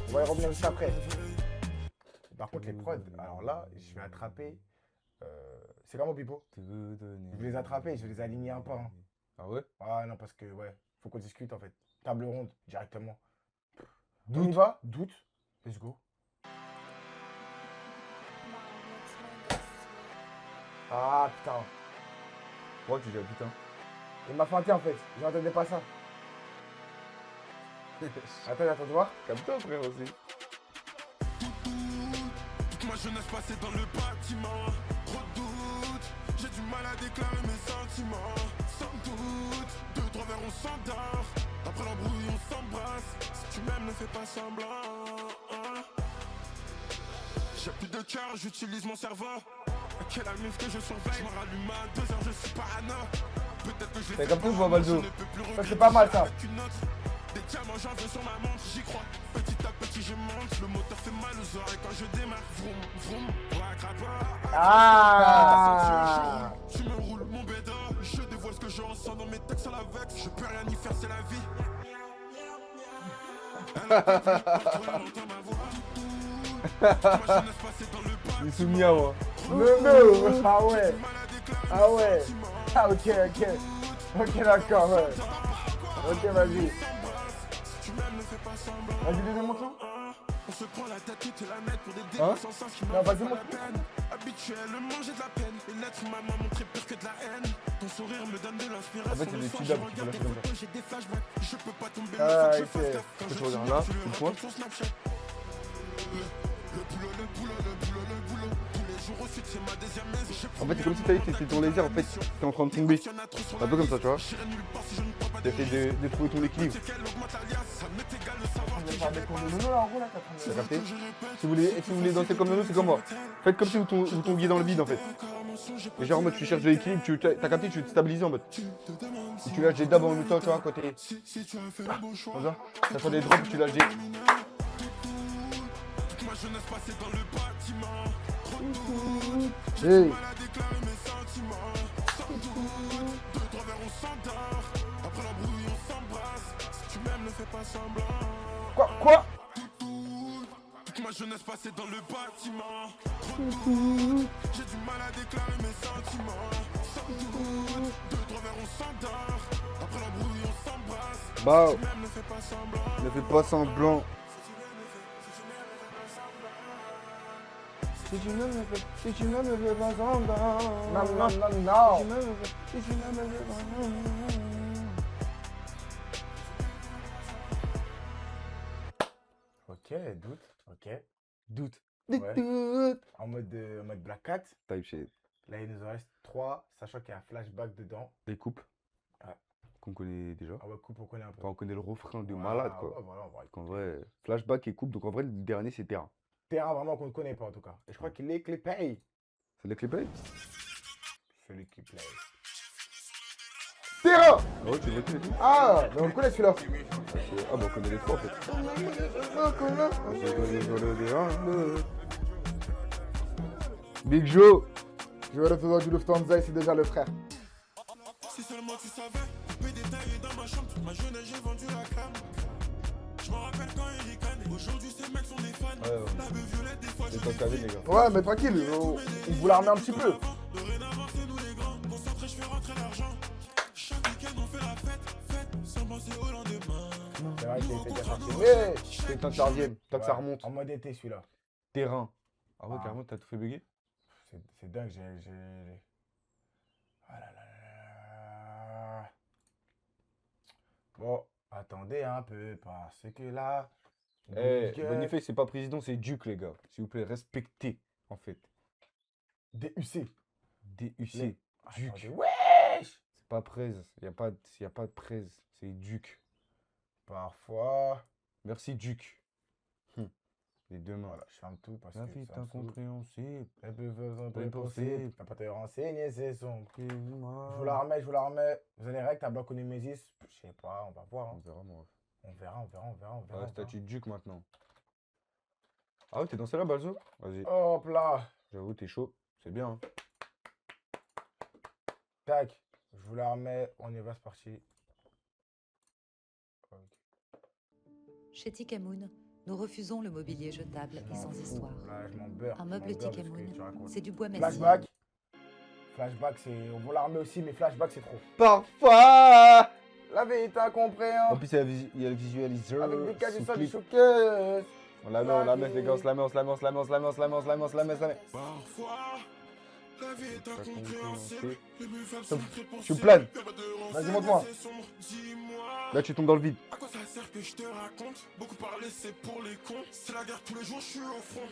On va y revenir juste après. Par contre les prods, alors là, je vais attraper. C'est comment Pipo? Je vais les attraper, je vais les aligner un par un. Ah ouais? Ah non parce que ouais, faut qu'on discute en fait. Table ronde, directement. On y va? Doute. Let's go. Ah putain. Pourquoi tu dis ah, putain? Il m'a feinté en fait. Je n'entendais pas ça. Attends de voir. Comme-toi, frère, aussi. Toute ma jeunesse passée dans le bâtiment. Trop de doutes, j'ai du mal à déclarer mes sentiments. Sans doute, 2-3 verres on s'endort. Après l'embrouille on s'embrasse. Si tu m'aimes ne fais pas semblant. J'ai plus de cœur, j'utilise mon cerveau. Quelle amuse que je surveille. Je me rallume à 2 heures, je suis parano. Peut-être que je T'as capté ou pas, Baldo? Ça c'est pas mal ça. Des diamants j'en veux sur ma montre, j'y crois. Petit à petit je monte, le moteur fait mal aux oreilles quand je démarre. Vroom, vroom, Ah. tu me roules mon bédo, je dévoile ce que je ressens dans mes textes à la vexe. Je peux rien y faire, c'est la vie. Il est soumis à moi. Nono. Ah ouais. Ah ouais. Ah ok. Ok d'accord ouais. Ok vas-y. Vas-y deuxième montre. On se prend la tête toute la net pour des Hein? débats sans sens qui Non m'en vas-y valent montre. la peine. Habituellement j'ai de la peine. Et l'être humain m'a montré pire que de la haine. Ton sourire me donne de l'inspiration. En fait, c'est des petits dabs, tu peux lâcher comme ça. J'ai des flashbacks. Je peux pas tomber Ah, le faut que je ok. fasse gaffe. Quand Que je tu regardes filme, là, tu le une racontes fois. sur Snapchat. Le boulot. Tous les jours au sud, c'est ma deuxième maison. En fait, c'est comme si t'étais ton laser, en fait, t'es en train de tomber. Un peu comme ça, tu vois. T'essaies de trouver ton équilibre. On va faire des cours de Nono là en gros là. T'as capté? Si vous voulez danser comme nous, c'est comme moi. Faites comme si vous tombiez dans le vide, en fait. Et genre en mode tu cherches de l'équilibre, t'as capté, tu veux te stabiliser en mode. Et tu lâches des dabs en même temps, tu vois, à côté. Comme ça. Ça fait des drops, tu lâches des. Ma jeunesse passée dans le bâtiment. Hey. À déclarer mes sentiments. Sans doute, 2-3 verres on s'endort. Après l'embrouille on s'embrasse. Si tu m'aimes ne fais pas semblant. Quoi? Toute ma jeunesse passée dans le bâtiment. J'ai du mal à déclarer mes sentiments. Sans doute, 2-3 verres on s'endort. Après l'embrouille on s'embrasse. Bah, Si tu m'aimes ne fais pas semblant. ne fais pas semblant. Si tu ne me fais pas semblant. Non. Si tu ne me fais pas semblant. Ok, doute. Ok. Doute. Ouais. Doute. En mode Black Cat. Type shit. Là il nous en reste 3, sachant qu'il y a un flashback dedans. Des coupes. Ouais. Qu'on connaît déjà. Ah ouais, coupe on connaît un peu. Enfin, on connaît le refrain de Voilà, malade, quoi. ouais, voilà, on va Donc en vrai, flashback et coupe. Donc en vrai, le dernier, c'est terrain. terrain vraiment qu'on ne connaît pas en tout cas. Et je crois qu'il est clippé. C'est les clips? Celui qui plaît. Terrain. Ah ouais, tu le reconnais tout? Ah, mais on le connaît celui-là. Ah bah on connaît les trois en fait. Big Joe. Je vais retourner du Lufthansa et c'est déjà le frère. Si seulement tu savais, coupé détaillé dans ma chambre, toute ma jeunesse j'ai vendu la cam. Je me rappelle quand il ricanait, aujourd'hui ces mecs sont des fans. La beuh violette des fois je C'est pas cavé les gars. Ouais, mais tranquille, on vous la remet un petit peu. Dorénavant c'est nous les grands, concentrés je fais rentrer l'argent. Chaque week-end on fait la fête, sans penser au lendemain. C'est vrai qu'il était bien sorti. Mais C'est le temps que ça revienne, tant que ça ouais, remonte. En mode été celui-là. Terrain. Ah ouais, Ah. carrément, t'as tout fait bugger? C'est dingue, j'ai... Ah là là là là. Bon, attendez un peu, parce que là... Eh, Duke- Boniface, c'est pas président, c'est Duke, les gars. S'il vous plaît, respectez, en fait. DUC. DUC. Duke. Attendez, wesh. C'est pas Prez. Y a pas de Prez. C'est Duke. Parfois... Merci, Duke. Les deux mains. Voilà, je ferme tout parce La que vie est ça me saoule. incompréhensible. Elle peut faire Pas un impossible. T'as pas te renseigner, c'est son. Je vous Je la remets, je vous la remets. Vous allez règles, t'as bloqué Némésis. Je sais pas, on va voir. On Hein. verra, moi. On verra. Ouais, statut de Duc maintenant. Ah ouais, t'es dans celle-là, Balzo? Vas-y. Hop là. J'avoue, t'es chaud. C'est bien. Hein. Tac. Je vous la remets. On y va, c'est parti. Ok. Chez Tikamoon, nous refusons le mobilier jetable et sans histoire. Là, je m'en beurre. Un je meuble m'en beurre de ce que Tikamoon, tu racontes. c'est du bois massif. Flashback. Flashback, c'est. On va la remettre aussi, mais flashback, c'est trop. Parfois. La vérité incompréhensible. En plus, il y a le visualiseur. Avec des cas du sol du sous-clip. showcase. On la met, les gars, on se la met. Parfois, la vie est incompréhensible. Les plus faibles sont très Tu planes. Vas-y, montre-moi. Dis-moi, Là, tu tombes dans le vide. à quoi ça sert que je te raconte? Beaucoup parler, c'est pour les cons. C'est la guerre tous les jours, je suis au front.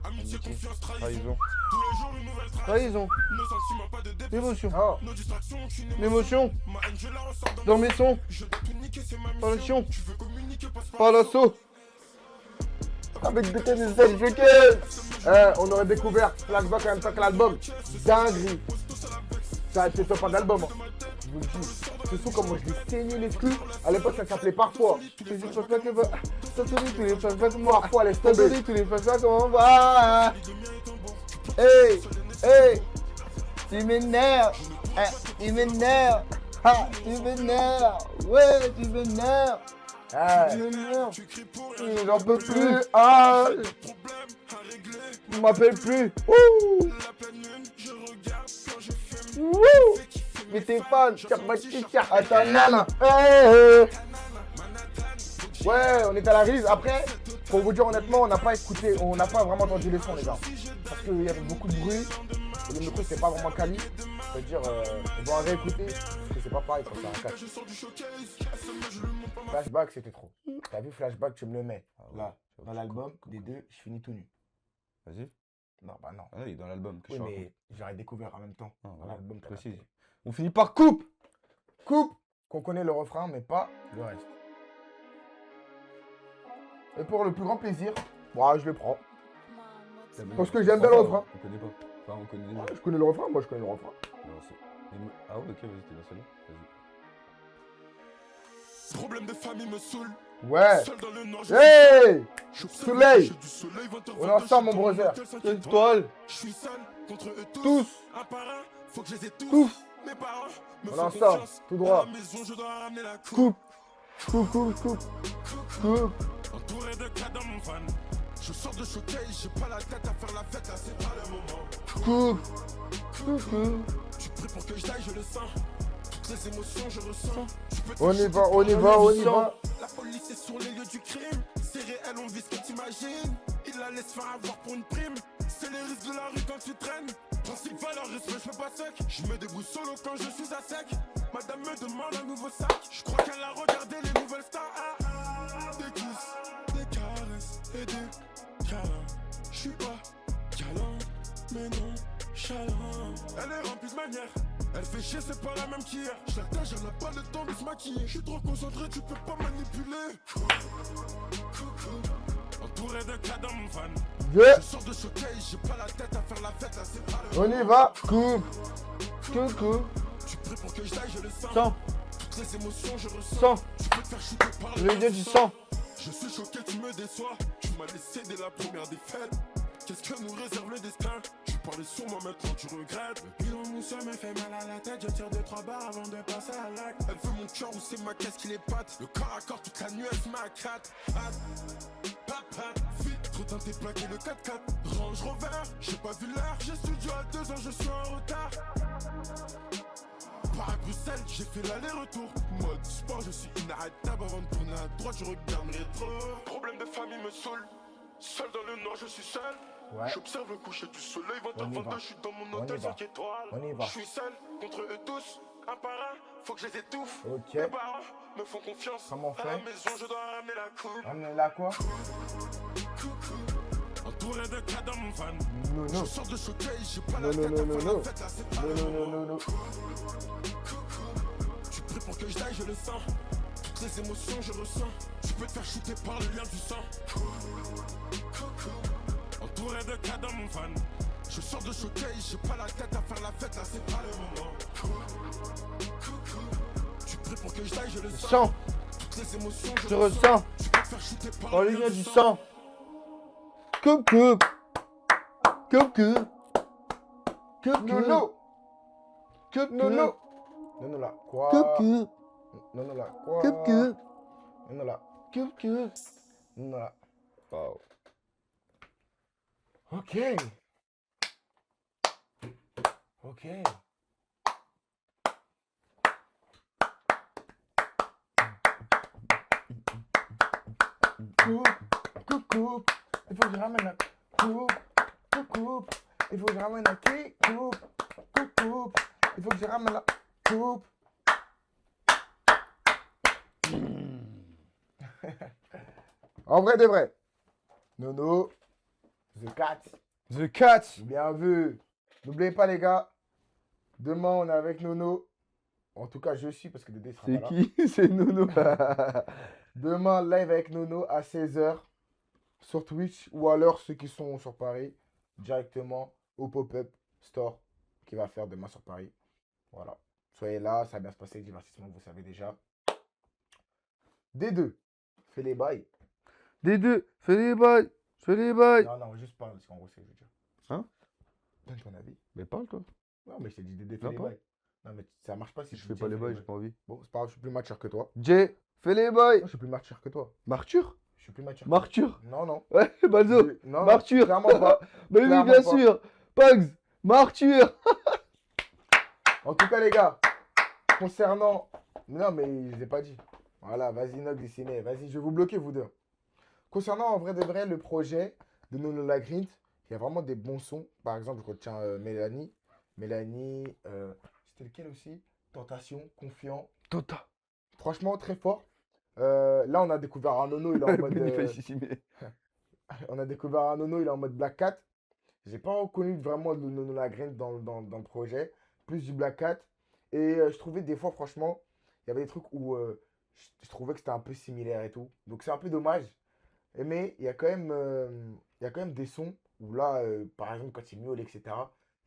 Amitié, confiance, trahison. Tous les jours, une nouvelle Trahison. Nos sentiments, pas de dépression. Émotion. Oh. Nos distractions, aucune L'émotion. Ma haine, je la ressens Dans mes sons. Je dois tout niquer, c'est ma Par mission. l'action. Tu veux communiquer, passe Par l'assaut. Avec des cas du sol du showcase. On aurait découvert Flashback en même temps que l'album. Dinguerie. Ça a été top un album. Hein. Je vous le dis. Ce son, comment je l'ai saigné les flux. À l'époque, ça s'appelait Parfois. C'est juste pour ça que tous les flashbacks, moi. Parfois, laisse tomber. Tous les flashbacks, comment on va? Hey, hey. Tu m'énerves. Tu m'énerves. Ah, tu m'énerves. Ouais, tu m'énerves. Eh. Tu m'énerves. J'en peux plus. Ah, tu m'appelles plus. Ouh. Ouh. Mais t'es fan. Attends, nana. Ouais, on est à la release. Après, pour vous dire honnêtement, on n'a pas écouté, on n'a pas vraiment entendu les sons, les gars. Parce qu'il y avait beaucoup de bruit. Et le micro, c'était pas vraiment quali. C'est-à-dire, on doit en réécouter. Parce que c'est pas pareil quand c'est un 4. Flashback, c'était trop. T'as vu Flashback, tu me le mets. Là, dans l'album, des deux, je finis tout nu. Vas-y. Non, bah non. Ah, il est dans l'album. Oui, mais j'aurais découvert en même temps. Ah, Dans voilà, l'album, t'as précise. capté. On finit par coupe. Coupe, qu'on connaît le refrain, mais pas le reste. Et pour le plus grand plaisir, moi, je le prends. Parce que j'aime bien le refrain. On connaît pas. Enfin, on connaît déjà. Ouais, je connais le refrain, moi je connais le refrain. Ah ouais, ok, vas-y, t'es dans celle-là. Vas-y. Problème de famille me saoule. Ouais. Seul dans le nord, je Hey, suis Soleil. j'ai du soleil, 20h22, On est ensemble, mon je suis dans brother. hôtel 5 Étoile. Je suis seul contre eux tous. Tous. Un par un, faut que je les ai tous. Tous. Mes parents me On font en sort, confiance. tout droit. À la maison, je dois ramener la coupe. Coupe. Coupe. Entouré de cas dans mon van. Je sors de showcase, j'ai pas la tête à faire la fête, là c'est pas le moment. Coupe. Tu pries pour que je l'aille, je le sens. Toutes les émotions, je ressens. Tu peux te On y faire va, shooter on y par va, le on y sang. va. La police est sur les lieux du crime. C'est réel, on vit ce que t'imagines. Il la laisse faire avoir pour une prime. C'est les risques de la rue quand tu traînes. Principe, valeur, respect, je fais pas sec. Je me débrouille solo quand je suis à sec. Madame me demande un nouveau sac. Je crois qu'elle a regardé les nouvelles stars. Des kisses, des caresses et des câlins. Je suis pas câlin, mais non chalant. Elle est remplie de manières. Elle fait chier, c'est pas la même qu'hier. Je la tâche, elle n'a pas le temps de se maquiller. Je suis trop concentré, tu peux pas manipuler. Entouré de cas dans mon van. Yeah. Je sors de showcase, j'ai pas la tête à faire la fête, là c'est pas le On y va. Coupe. Tu pries pour que je l'aille, je le sens. Sang. Toutes les émotions, je ressens. Sang. Tu peux te faire shooter par Je veux dire du sang. Je suis choqué, tu me déçois. Tu m'as laissé dès la première défaite. Qu'est-ce que nous réserve le destin? Tu parlais sur moi, maintenant tu regrettes. Le bilan nous sommes me fait mal à la tête. Je tire 2-3 barres avant de passer à l'acte. Elle veut mon cœur ou c'est ma caisse qui l'épate. Le corps à corps toute la nuit, elle se met à 4. Vite, trop teinté plaqué le 4x4. Range Rover, j'ai pas vu l'heure. J'ai studio à 2 ans, je suis en retard. Par à Bruxelles, j'ai fait l'aller-retour. Mode sport, je suis inarrêtable. Avant de tourner à droite, je regarde mes rétro. Problème de famille me saoule. Seul dans le nord, je suis seul. Ouais. J'observe le coucher du soleil. On y va. 20h22, je suis dans mon On y hôtel va. 5 étoiles. On y va. Je suis seul contre eux tous. Un par un, faut que je les étouffe. Ok. Mes parents me font confiance. Comment on À la fait? maison, je dois ramener la coupe. Ramenez là quoi? Entouré de cas dans mon van. Non. Je sors de showcase, j'ai pas la Non. tête à faire la fête, là c'est pas le moment. Non. Tu pries pour que je l'aille, je le sens. Toutes les émotions, je ressens. Tu peux te faire shooter par le lien du sang. Entouré de cas dans mon van. Je sors de showcase, j'ai pas la tête à faire la fête, là c'est pas le moment. Tu pries pour que je l'aille, je le sens. Sang. Toutes Je ressens. Oh les gars, du sang. Coucou. Coucou. Coucou. Nono. Coucou. Nono. Nono là. Quoi? Coucou. Nono là. Quoi? Coucou. Nono là. Coucou. Nono là. Wow. Ok. Ok. Coupe, coupe, coupe. Il faut que je ramène la coupe, coupe, coupe. Il faut que je ramène la qui coupe, coupe, coupe. Il faut que je ramène la coupe. En vrai de vrai. Nono. The Cat. The Cat. Bien vu. N'oubliez pas les gars. Demain on est avec Nono. En tout cas je suis parce que Dédé sera C'est pas là. qui? C'est Nono. Demain live avec Nono à 16h sur Twitch ou alors ceux qui sont sur Paris directement au pop-up store qu'il va faire demain sur Paris. Voilà. Soyez là, ça va bien se passer, le divertissement, vous savez déjà. D2, fais les bails. Des deux, fais les bails. Fais les bails. Non, non, juste parle, parce qu'en gros, c'est ce que je veux dire. Hein? Donne ton avis. Mais parle toi. Non, mais je t'ai dit D2, fais Non, les pas. bails. Non, mais ça marche pas si Je tu fais dis pas les fais bails, j'ai pas envie. Bon, c'est pas grave, je suis plus mature que toi. Jay, fais les bails. Non, je suis plus mature que toi. Marture? Je suis plus mature. Marture. Non, non. Ouais, Balzo. Non, Marture. clairement pas. Bah oui, Clairement bien pas. sûr. Pugs. Marture. En tout cas, les gars, concernant. Non, mais je l'ai pas dit. Voilà, vas-y, Nog dessiné. Vas-y, je vais vous bloquer, vous deux. Concernant en vrai de vrai le projet de Nono Lagrint, il y a vraiment des bons sons. Par exemple, je retiens Mélanie. Mélanie, c'était lequel aussi? Tentation, Confiant. Tota. Franchement, très fort. Là, on a découvert un Nono, il est en mode. Boniface ici, mais. On a découvert un Nono, il est en mode Black Cat. J'ai pas reconnu vraiment le Nono Lagrint dans le projet. Plus du Black Cat. Et je trouvais des fois, franchement, il y avait des trucs où je trouvais que c'était un peu similaire et tout. Donc c'est un peu dommage. Mais il y a quand même des sons où là, par exemple, quand il miaule, etc.,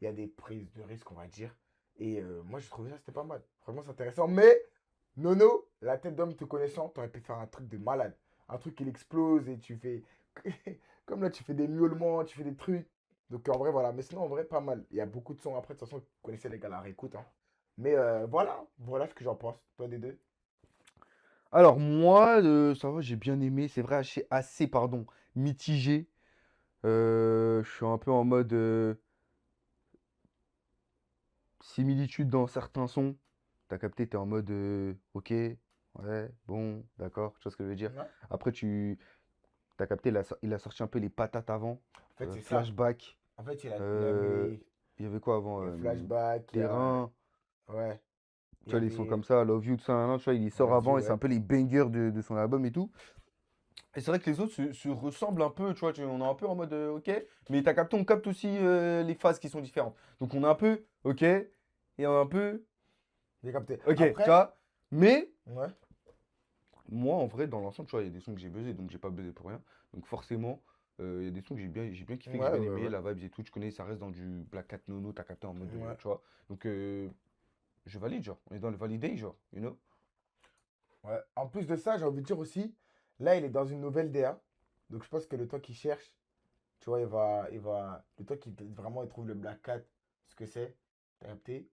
il y a des prises de risque, on va dire. Et moi, je trouvais ça, c'était pas mal. Franchement, c'est intéressant. Mais, Nono, la tête d'homme te connaissant, t'aurais pu faire un truc de malade. Un truc qui explose et tu fais... Comme là, tu fais des miaulements, tu fais des trucs. Donc en vrai, voilà. Mais sinon, en vrai, pas mal. Il y a beaucoup de sons. Après, de toute façon, vous connaissez les gars, la réécoute. Hein. Mais voilà ce que j'en pense. Toi, des deux. Alors moi, ça va, j'ai bien aimé. C'est vrai, assez, pardon, mitigé. Je suis un peu en mode similitude dans certains sons. T'as capté, t'es en mode ok, ouais, bon, d'accord, tu vois ce que je veux dire. Ouais. Après, t'as capté, il a sorti un peu les patates avant. En fait, c'est ça. Flashback. En fait, il a Euh, mis Il y avait quoi avant? les flashbacks. il y a- Terrain. Ouais. Tu vois, Il y les sons avait- comme ça, Love You, tout ça, tu vois, il y sort Love avant You, et c'est ouais. un peu les bangers de son album et tout. Et c'est vrai que les autres se ressemblent un peu, tu vois, on est un peu en mode ok, mais t'as capté, on capte aussi les phases qui sont différentes. Donc on est un peu ok, et on est un peu J'ai capté. ok, Après, tu vois. Mais ouais. moi, en vrai, dans l'ensemble, tu vois, il y a des sons que j'ai buzzé, donc j'ai pas buzzé pour rien. Donc forcément, il y a des sons que j'ai bien kiffé, que j'ai Ouais, bien ouais, aimé, ouais. la vibe et tout, tu connais, ça reste dans du Black Cat Nono, t'as capté en mode, Ouais. tu vois. Donc je valide, genre, on est dans le validé, genre, you know. Ouais. En plus de ça, j'ai envie de dire aussi, là, il est dans une nouvelle DA. Donc, je pense que le temps qu'il cherche, tu vois, le temps qu'il vraiment il trouve le Black Cat, ce que c'est, t'as capté,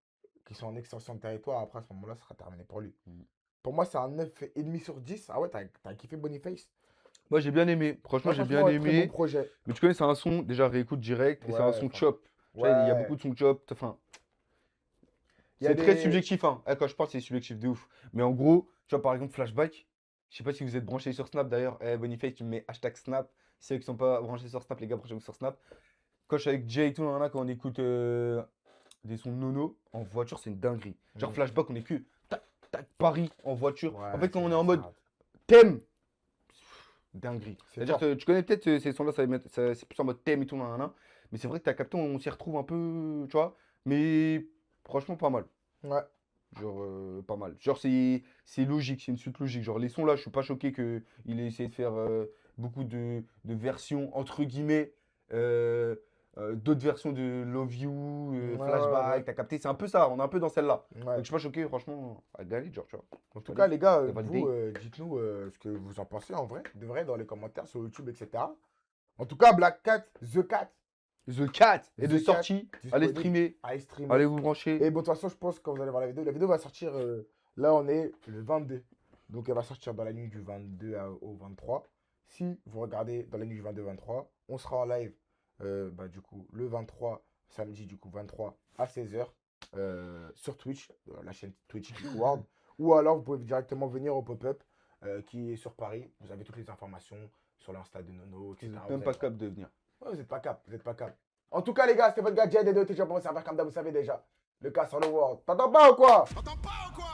qui sont en extension de territoire, après, à ce moment-là, ça sera terminé pour lui. Mhm. Pour moi, c'est un 9,5 sur 10. Ah ouais, t'as kiffé Boniface? Moi, j'ai bien aimé, franchement, j'ai bien Franchement, ouais, très aimé. bon projet. Mais tu connais, c'est un son, déjà réécoute direct, et c'est un Ouais, son enfin, chop. Tu vois, il y a ouais. beaucoup de sons chop, enfin, Il y a c'est très des- subjectif, hein. Quand je parle, c'est subjectif de ouf. Mais en gros, tu vois, par exemple, Flashback, je sais pas si vous êtes branchés sur Snap d'ailleurs. Boniface, tu me mets hashtag Snap. Ceux qui sont pas branchés sur Snap, les gars, branchez-vous sur Snap. Quand je suis avec Jay et tout, quand on écoute des sons Nono, en voiture, c'est une dinguerie. Genre Mhm. Flashback, on est que tac, tac, Paris en voiture. Ouais, En fait, quand c'est on est en mode ça. thème, dinguerie. C'est C'est-à-dire fort. que tu connais peut-être ces sons-là, c'est plus en mode thème et tout, mais c'est vrai que t'as capté, on s'y retrouve un peu, tu vois. Mais franchement, pas mal. Ouais. Genre, pas mal. Genre, c'est logique, c'est une suite logique. Genre, les sons là, je suis pas choqué qu'il ait essayé de faire beaucoup de versions, entre guillemets, d'autres versions de Love You, Ouais, Flashback, ouais. t'as capté, c'est un peu ça, on est un peu dans celle-là. Ouais. Donc je suis pas choqué, franchement, à Galit, genre, tu vois. En tout cas, les gars, T'as vous, validé. dites-nous ce que vous en pensez en vrai, de vrai, dans les commentaires sur YouTube, etc. En tout cas, Black Cat, The Cat, The Cat est de The Cat, sortie, disponible. allez streamer, à stream. allez vous brancher. Et bon, de toute façon, je pense que quand vous allez voir la vidéo va sortir, là, on est le 22. Donc, elle va sortir dans la nuit du 22 au 23. Si vous regardez dans la nuit du 22 au 23, on sera en live, du coup, le 23, samedi, du coup, 23 à 16h, sur Twitch, la chaîne Twitch Geek World. Ou alors, vous pouvez directement venir au pop-up qui est sur Paris. Vous avez toutes les informations sur l'Insta de Nono, etc. Vous n'êtes même pas capable de venir. Ouais, vous n'êtes pas cap, vous n'êtes pas cap. En tout cas, les gars, c'était votre gars Jed et de TJ pour me servir comme d'hab, vous savez déjà. Le cas sur le world. T'entends pas ou quoi? T'entends pas ou quoi?